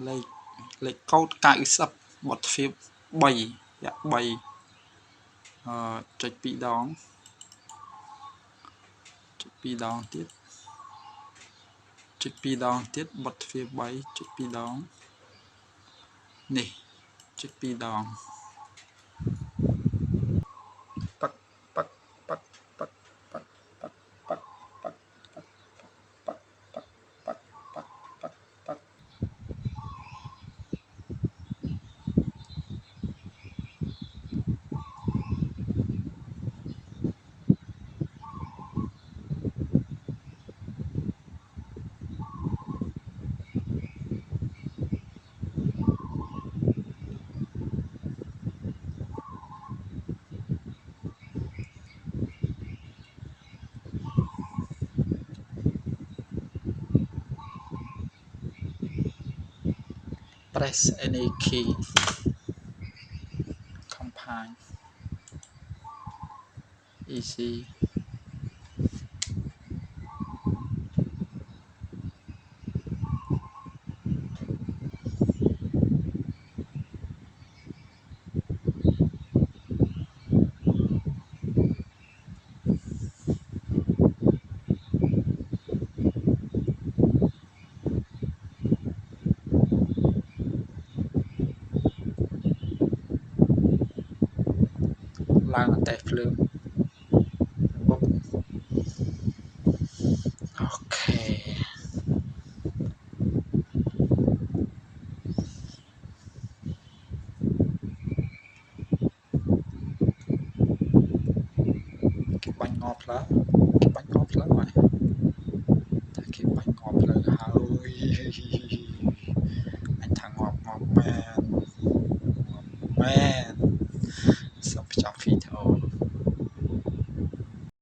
លេខកូដ90បទទ្វា3រយៈ3ចុច2ដងចុច2ដងទៀតចុច2ដងទៀតបទទ្វា3ចុច2ដងនេះចុច2ដងប៉ឹកប៉ឹកប៉ឹកប៉ឹកប៉ឹកប៉ឹកប៉ឹកប៉ឹកប៉ឹកប៉ឹកប៉ឹកប៉ឹកប៉ឹកប៉ឹកប៉ឹកpress any key combine easy ឡើងតែភ្លើងបុកអូខេគេបាញ់ងល់ផ្លូវគេបាញ់ងល់ផ្លូវហើយតែគេបាញ់ងល់ផ្លូវហើយអញថាងាប់មែនសុំបញ្ចប់វីដេអូ